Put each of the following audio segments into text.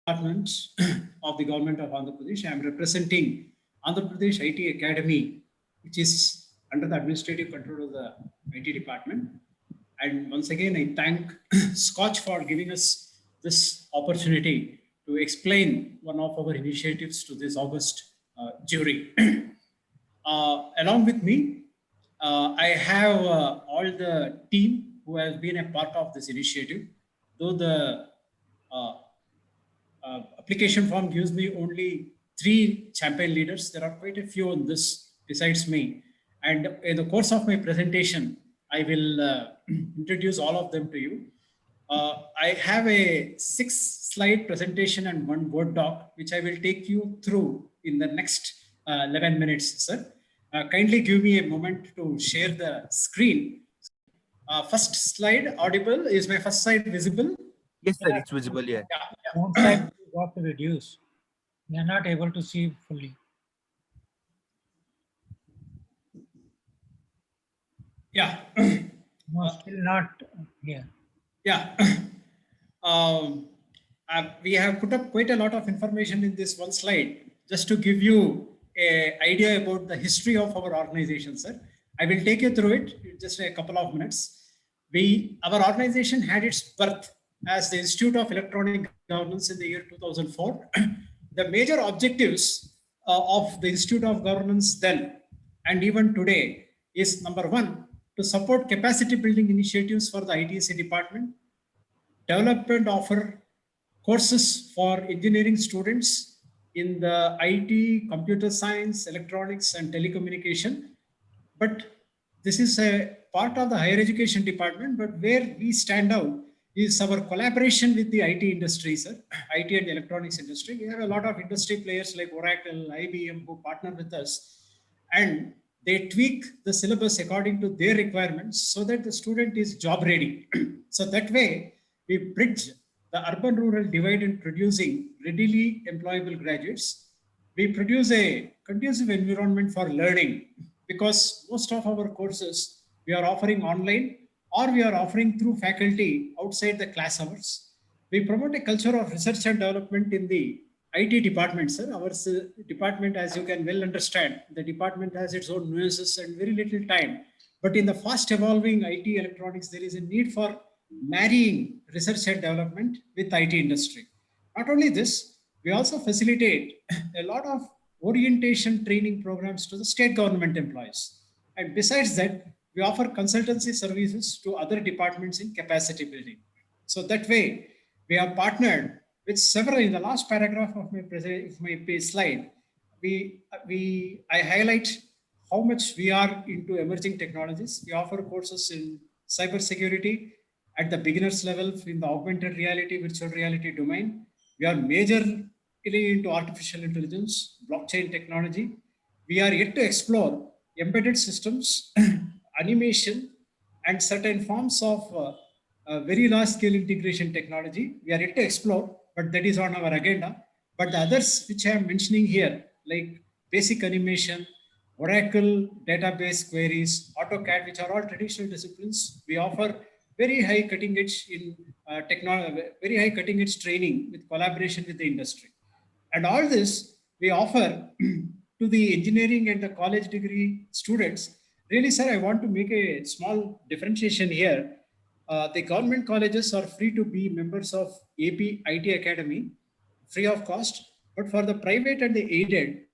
Department of the Government of Andhra Pradesh. I am representing Andhra Pradesh IT Academy, which is under the administrative control of the IT department. And once again, I thank Scotch for giving us this opportunity to explain one of our initiatives to this August jury. Along with me, I have all the team who has been a part of this initiative. Though the uh, application form gives me only 3 champion leaders, there are quite a few on this besides me. And in the course of my presentation, I will introduce all of them to you. I have a 6-slide presentation and 1 Word doc, which I will take you through in the next 11 minutes, sir. Kindly give me a moment to share the screen. First slide audible. Is my first slide visible? Yes, sir, it's visible, yeah. One side you got to reduce. We are not able to see fully. Yeah. No, still not here. Yeah. We have put up quite a lot of information in this one slide just to give you an idea about the history of our organization, sir. I will take you through it in just a couple of minutes. Our organization had its birth as the Institute of Electronic Governance in the year 2004. The major objectives of the Institute of Governance then and even today is number one, to support capacity building initiatives for the ITSA department, develop and offer courses for engineering students in the IT, computer science, electronics, and telecommunication. But this is a part of the higher education department, but where we stand out is our collaboration with the IT industry, sir, IT and electronics industry. We have a lot of industry players like Oracle, IBM who partner with us, and they tweak the syllabus according to their requirements so that the student is job ready. So that way, we bridge the urban-rural divide in producing readily employable graduates. We produce a conducive environment for learning because most of our courses we are offering online or we are offering through faculty outside the class hours. We promote a culture of research and development in the IT department, sir. Our department, as you can well understand, the department has its own nuances and very little time. But in the fast evolving IT electronics, there is a need for marrying research and development with IT industry. Not only this, we also facilitate a lot of orientation training programs to the state government employees. And besides that, we offer consultancy services to other departments in capacity building. So that way, we have partnered with several. In the last paragraph of my slide, I highlight how much we are into emerging technologies. We offer courses in cybersecurity at the beginners level in the augmented reality, virtual reality domain. We are majorly into artificial intelligence, blockchain technology. We are yet to explore embedded systems, animation, and certain forms of very large scale integration technology. We are yet to explore, but that is on our agenda. But the others which I am mentioning here, like basic animation, Oracle database queries, AutoCAD, which are all traditional disciplines, we offer very high cutting edge in technology, very high cutting edge training with collaboration with the industry. And all this we offer to the engineering and the college degree students. Really, sir, I want to make a small differentiation here. The government colleges are free to be members of AP IT Academy, free of cost. But for the private and the aided,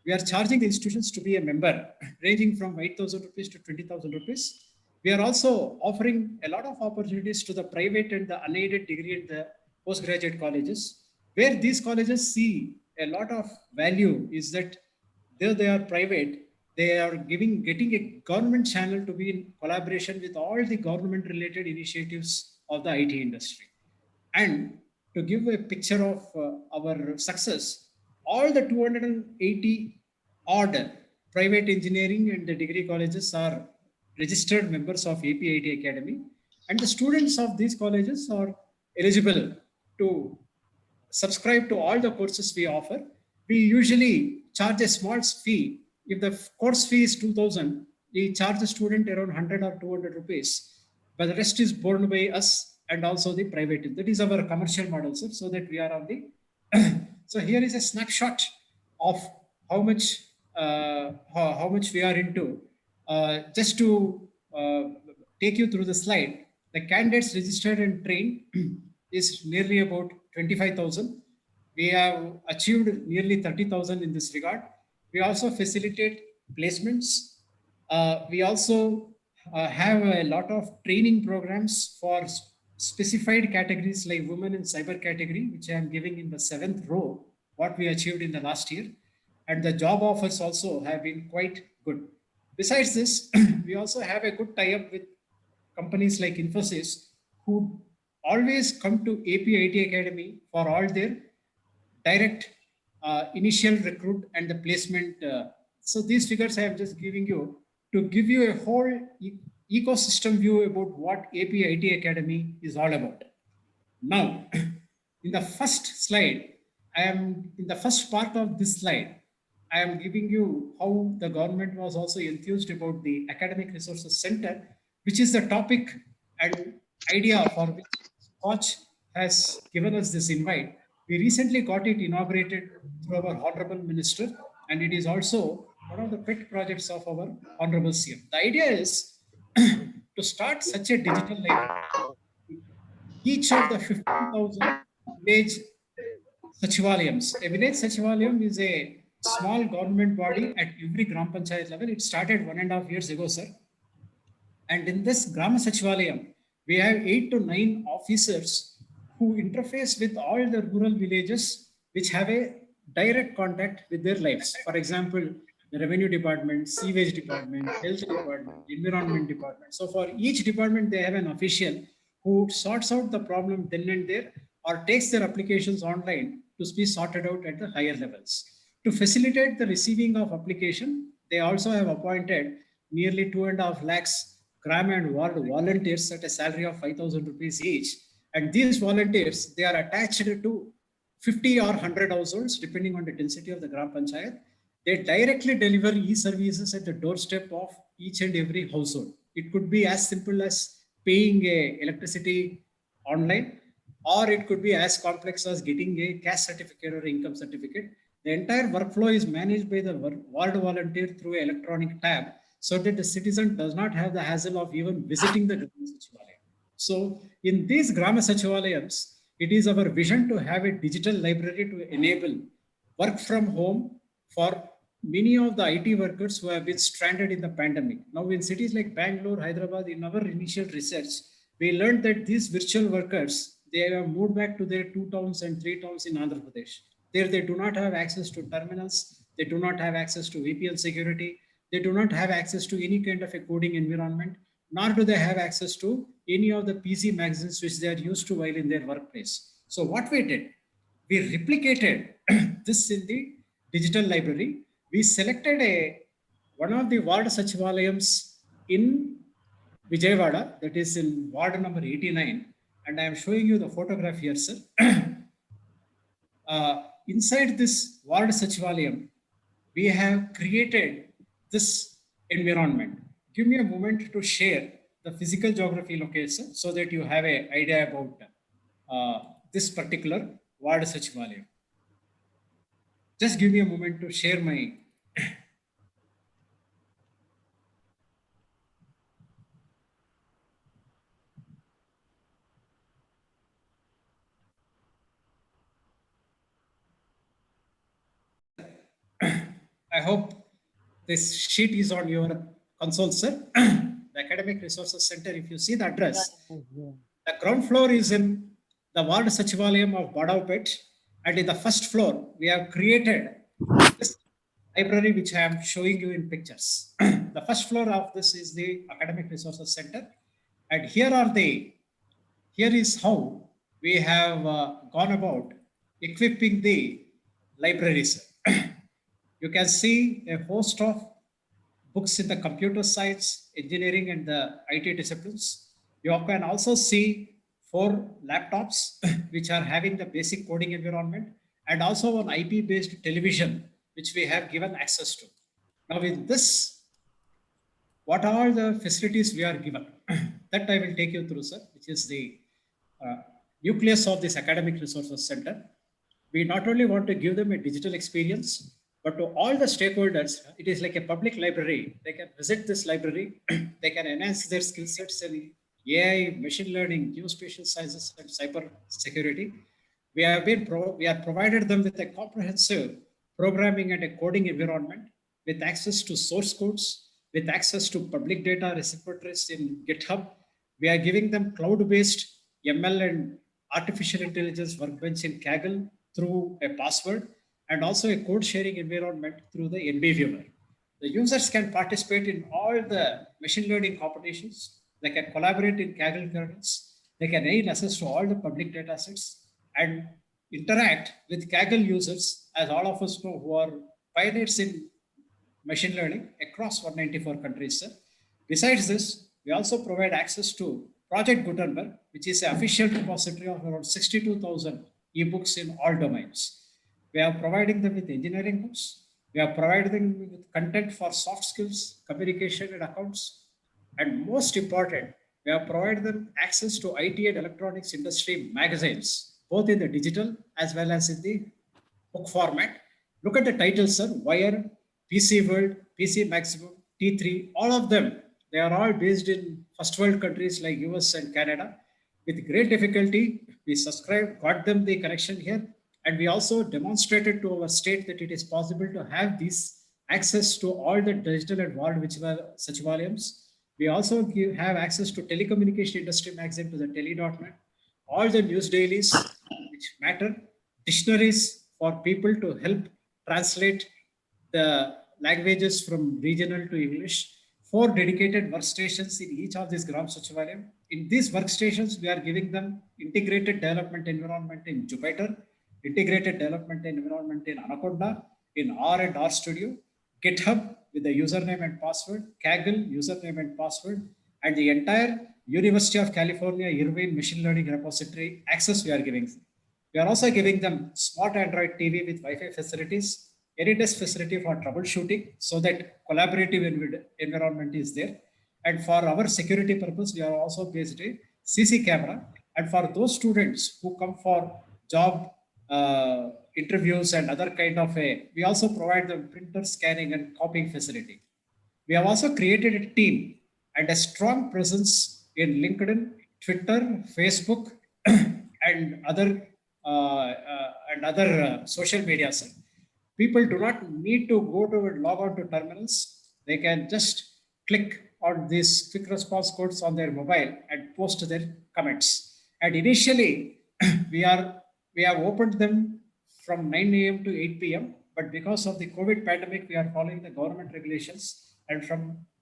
we are charging the institutions to be a member, ranging from 8,000 rupees to 20,000 rupees. We are also offering a lot of opportunities to the private and the unaided degree and the postgraduate colleges, where these colleges see a lot of value is that though they are private, they are getting a government channel to be in collaboration with all the government related initiatives of the IT industry. And to give a picture of our success, all the 280 odd private engineering and the degree colleges are registered members of APIT Academy, and the students of these colleges are eligible to subscribe to all the courses we offer. We usually charge a small fee. If the course fee is 2,000, we charge the student around 100 or 200 rupees, but the rest is borne by us and also the private. That is our commercial model, sir, so that we are on the So here is a snapshot of how much how much we are into. Just to take you through the slide, the candidates registered and trained is nearly about 25,000. We have achieved nearly 30,000 in this regard. We also facilitate placements. We also have a lot of training programs for specified categories like women in cyber category, which I am giving in the 7th row, what we achieved in the last year. And the job offers also have been quite good. Besides this, we also have a good tie-up with companies like Infosys, who always come to AP Academy for all their direct initial recruit and the placement. So these figures I am just giving you to give you a whole ecosystem view about what AP Academy is all about. Now, in the first slide, I am in the first part of this slide, I am giving you how the government was also enthused about the Academic Resources Center, which is the topic and idea for which Scotch has given us this invite. We recently got it inaugurated through our Honorable Minister, and it is also one of the pet projects of our Honorable CM. The idea is to start such a digital library. Each of the 15,000 village Sachivalayams. A village Sachivalayam is a small government body at every Gram Panchayat level. It started 1.5 years ago, sir. And in this Grama Sachivalayam, we have 8 to 9 officers who interface with all the rural villages which have a direct contact with their lives. For example, the revenue department, sewage department, health department, environment department. So for each department, they have an official who sorts out the problem then and there or takes their applications online to be sorted out at the higher levels. To facilitate the receiving of application, they also have appointed nearly 2.5 lakhs gram and ward volunteers at a salary of 5,000 rupees each. And these volunteers, they are attached to 50 or 100 households, depending on the density of the Gram Panchayat. They directly deliver e-services at the doorstep of each and every household. It could be as simple as paying a electricity online, or it could be as complex as getting a caste certificate or income certificate. The entire workflow is managed by the ward volunteer through an electronic tab, so that the citizen does not have the hassle of even visiting the Grama Sachivalayam. So in these Grama Sachivalayams, it is our vision to have a digital library to enable work from home for many of the IT workers who have been stranded in the pandemic. Now in cities like Bangalore, Hyderabad, in our initial research, we learned that these virtual workers, they have moved back to their 2 towns and 3 towns in Andhra Pradesh. There they do not have access to terminals, they do not have access to VPN security, they do not have access to any kind of a coding environment, nor do they have access to any of the PC magazines which they are used to while in their workplace. So what we did, we replicated this in the digital library. We selected one of the ward Sachivalayams in Vijayawada, that is in ward number 89. And I am showing you the photograph here, sir. Inside this ward Sachivalayam, we have created this environment. Give me a moment to share the physical geography location so that you have an idea about this particular ward Sachivalayam. Just give me a moment to share my I hope this sheet is on your console, sir. The Academic Resources Center, if you see the address, the ground floor is in the Ward Sachivalayam of Badavpet, and in the first floor, we have created this library which I am showing you in pictures. The first floor of this is the Academic Resources Center, and here is how we have gone about equipping the libraries. You can see a host of books in the computer science, engineering, and the IT disciplines. You can also see 4 laptops which are having the basic coding environment, and also an IP-based television which we have given access to. Now with this, what are the facilities we are given? That I will take you through, sir, which is the nucleus of this Academic Resources Center. We not only want to give them a digital experience, but to all the stakeholders, it is like a public library. They can visit this library, they can enhance their skill sets in AI, machine learning, geospatial sciences, and cyber security. We are provided them with a comprehensive programming and a coding environment with access to source codes, with access to public data repositories in GitHub. We are giving them cloud-based ML and artificial intelligence workbench in Kaggle through a password, and also a code sharing environment through the NB Viewer. The users can participate in all the machine learning competitions. They can collaborate in Kaggle kernels. They can gain access to all the public data sets and interact with Kaggle users, as all of us know, who are pioneers in machine learning across 194 countries. Sir. Besides this, we also provide access to Project Gutenberg, which is an official repository of around 62,000 ebooks in all domains. We are providing them with engineering books. We are providing them with content for soft skills, communication, and accounts. And most important, we are providing them access to IT and electronics industry magazines, both in the digital as well as in the book format. Look at the titles, sir. Wire, PC World, PC Maximum, T3, all of them, they are all based in first world countries like US and Canada. With great difficulty, we subscribed, got them the connection here, and we also demonstrated to our state that it is possible to have this access to all the digital and world which were such volumes. We also have access to telecommunication industry magazine to the tele.net, all the news dailies which matter, dictionaries for people to help translate the languages from regional to English, 4 dedicated workstations in each of these Gram Sachivalayam. In these workstations, we are giving them integrated development environment in Jupyter, integrated development environment in Anaconda, in R and R Studio, GitHub with the username and password, Kaggle username and password, and the entire University of California Irvine machine learning repository access we are giving. We are also giving them smart Android TV with Wi-Fi facilities, AnyDesk facility for troubleshooting so that collaborative environment is there. And for our security purpose, we are also based a CC camera. And for those students who come for job interviews and other kind of we also provide them printer scanning and copying facility. We have also created a team and a strong presence in LinkedIn, Twitter, Facebook, and other social media. People do not need to go to log on to terminals. They can just click on these quick response codes on their mobile and post their comments. And initially, we have opened them from 9 a.m. to 8 p.m. But because of the COVID pandemic, we are following the government regulations, and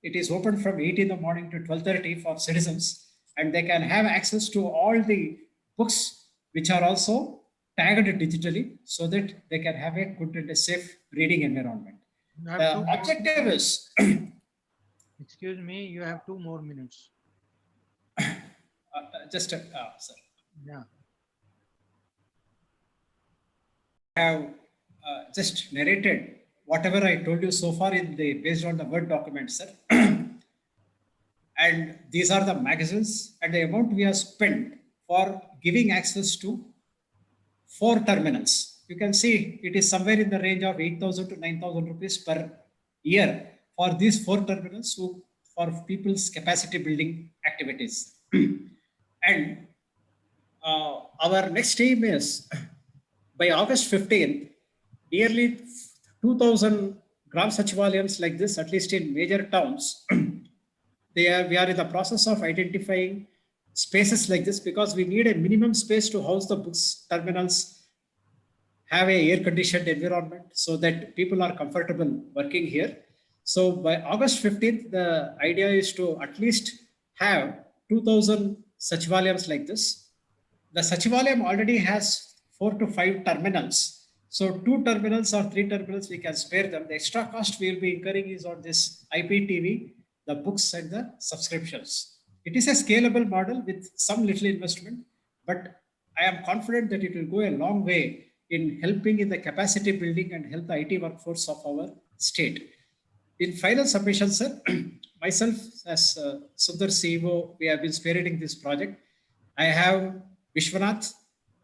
it is open from 8 in the morning to 12:30 for citizens, and they can have access to all the books which are also tagged digitally so that they can have a good and a safe reading environment. The objective is Excuse me, you have 2 more minutes. sir. Yeah. I have just narrated whatever I told you so far based on the Word document, sir. And these are the magazines and the amount we have spent for giving access to 4 terminals. You can see it is somewhere in the range of 8,000 to 9,000 rupees per year for these 4 terminals for people's capacity building activities. And our next aim is by August 15th, nearly 2,000 Gram Sachivalayams like this, at least in major towns, we are in the process of identifying spaces like this because we need a minimum space to house the books. Terminals have a air-conditioned environment so that people are comfortable working here. So by August 15th, the idea is to at least have 2,000 Sachivalayams like this. The Sachivalayam already has 4 to 5 terminals. So 2 terminals or 3 terminals, we can spare them. The extra cost we will be incurring is on this IPTV, the books and the subscriptions. It is a scalable model with some little investment, but I am confident that it will go a long way in helping in the capacity building and help the IT workforce of our state. In final submission, sir, myself as Sundar CEO, we have been spearheading this project. I have Vishwanath,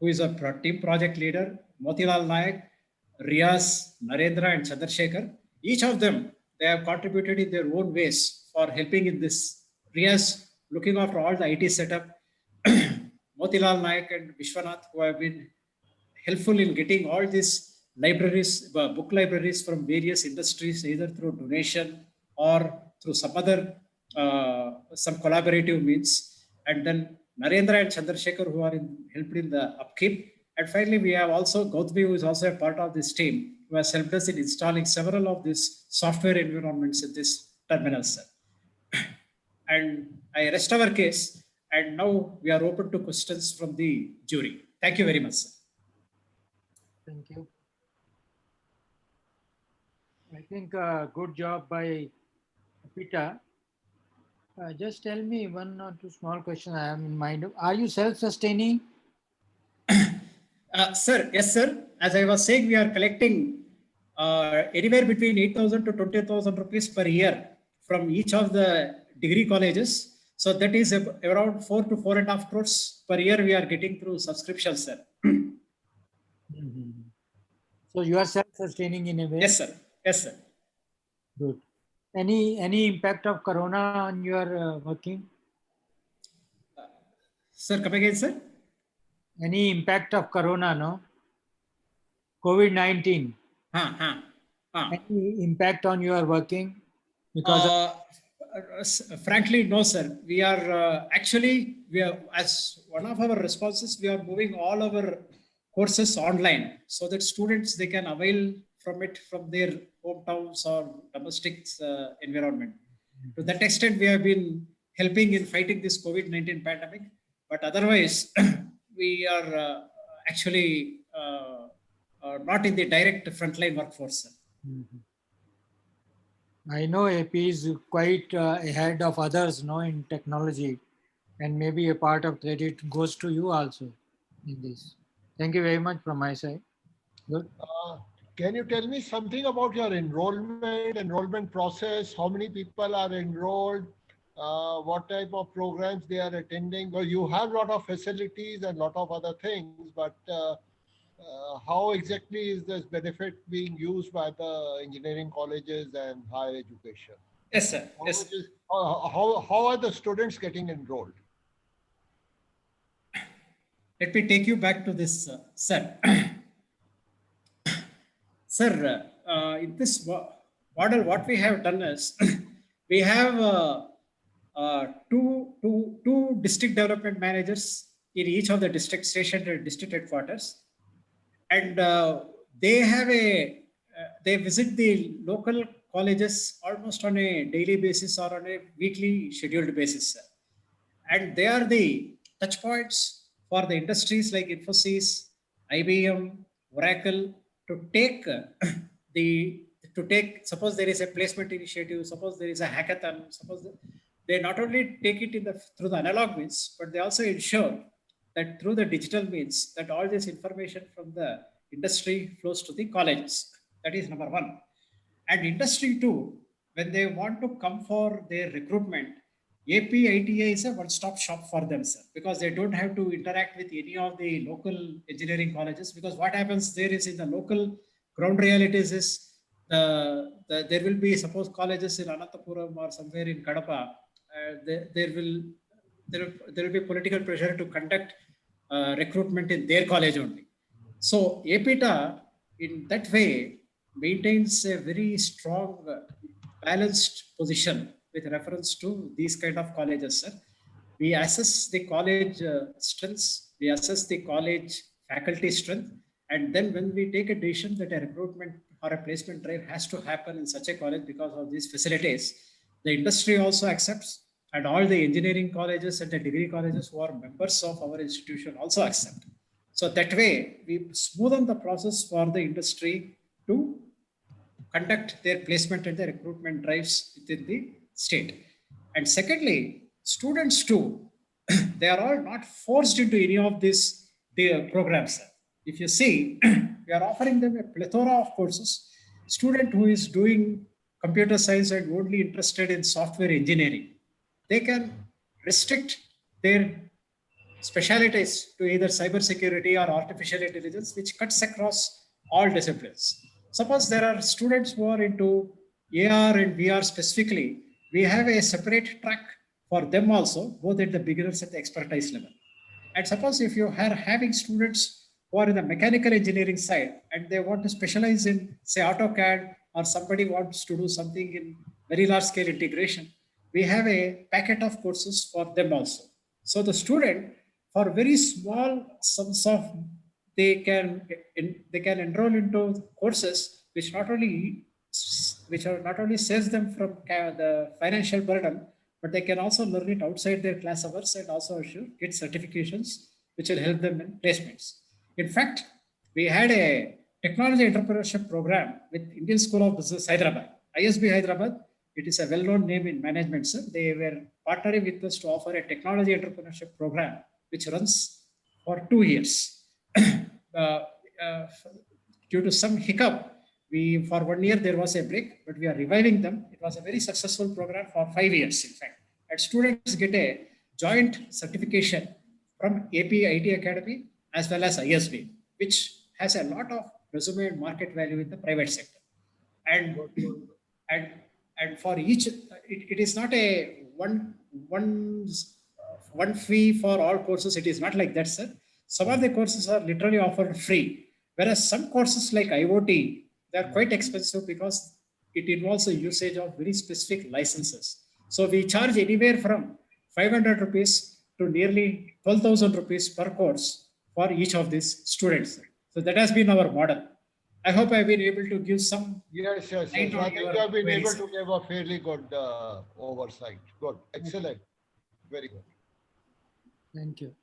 who is a team project leader, Motilal Nayak, Riaz, Narendra, and Chandrasekhar. Each of them, they have contributed in their own ways for helping in this. Riaz looking after all the IT setup, Motilal Nayak and Vishwanath, who have been helpful in getting all these libraries, book libraries from various industries, either through donation or through some collaborative means. And then Narendra and Chandrasekhar, who are helped in the upkeep. And finally, we have also Gautami, who is also a part of this team, who has helped us in installing several of these software environments in this terminal, sir. And I rest our case. And now we are open to questions from the jury. Thank you very much, sir. Thank you. I think good job by Peter. Just tell me one or two small questions I have in mind. Are you self-sustaining? Sir, yes, sir. As I was saying, we are collecting anywhere between 8,000 to 20,000 rupees per year from each of the degree colleges. So that is around 4 to 4.5 crores per year we are getting through subscriptions, sir. So you are self-sustaining in a way? Yes, sir. Yes, sir. Good. Any impact of Corona on your working? Sir, come again, sir. Any impact of Corona, no? COVID-19. Any impact on your working? Because frankly, no, sir. We are as one of our responses, we are moving all our courses online so that students, they can avail from it from their hometowns or domestic environment. To that extent, we have been helping in fighting this COVID-19 pandemic. But otherwise, we are actually not in the direct frontline workforce, sir. I know AP is quite ahead of others, no, in technology, and maybe a part of credit goes to you also in this. Thank you very much from my side. Good. Can you tell me something about your enrollment process? How many people are enrolled? What type of programs they are attending? Well, you have a lot of facilities and a lot of other things, but how exactly is this benefit being used by the engineering colleges and higher education? Yes, sir. Yes. How are the students getting enrolled? Let me take you back to this, sir. Sir, in this model, what we have done is we have two district development managers in each of the district station and district headquarters, and they visit the local colleges almost on a daily basis or on a weekly scheduled basis, sir. And they are the touch points for the industries like Infosys, IBM, Oracle to take suppose there is a placement initiative, suppose there is a hackathon, suppose they not only take it through the analog means, but they also ensure that through the digital means that all this information from the industry flows to the colleges. That is number one. And industry too, when they want to come for their recruitment, AP ITA is a one-stop shop for them, sir, because they don't have to interact with any of the local engineering colleges. Because what happens there is in the local ground realities is there will be suppose colleges in Anantapuram or somewhere in Kadapa. There will be political pressure to conduct recruitment in their college only. So APITA in that way maintains a very strong balanced position with reference to these kind of colleges, sir. We assess the college strengths, we assess the college faculty strength, and then when we take a decision that a recruitment or a placement drive has to happen in such a college because of these facilities, the industry also accepts, and all the engineering colleges and the degree colleges who are members of our institution also accept. So that way, we smoothen the process for the industry to conduct their placement and their recruitment drives within the state. And secondly, students too, they are all not forced into any of these programs. If you see, we are offering them a plethora of courses. Student who is doing computer science and only interested in software engineering, they can restrict their specialities to either cybersecurity or artificial intelligence, which cuts across all disciplines. Suppose there are students who are into AR and VR specifically, we have a separate track for them also, both at the beginners and the expertise level. And suppose if you are having students who are in the mechanical engineering side and they want to specialize in, say, AutoCAD, or somebody wants to do something in very large scale integration, we have a packet of courses for them also. So the student, for very small sums of, they can enroll into courses which not only saves them from the financial burden, but they can also learn it outside their class hours and also get certifications which will help them in placements. In fact, we had a technology entrepreneurship program with Indian School of Business, Hyderabad, ISB Hyderabad. It is a well-known name in management, sir. They were partnering with us to offer a technology entrepreneurship program which runs for 2 years. Due to some hiccup, for 1 year there was a break, but we are reviving them. It was a very successful program for 5 years, in fact. And students get a joint certification from AP IT Academy as well as ISB, which has a lot of resume and market value in the private sector. And for each, it is not a one fee for all courses. It is not like that, sir. Some of the courses are literally offered free, whereas some courses like IoT, they are quite expensive because it involves a usage of very specific licenses. So we charge anywhere from 500 rupees to nearly 12,000 rupees per course for each of these students. So that has been our model. I hope I've been able to give some. Yes. I think you have been able to give a fairly good oversight. Good. Excellent. Very good. Thank you.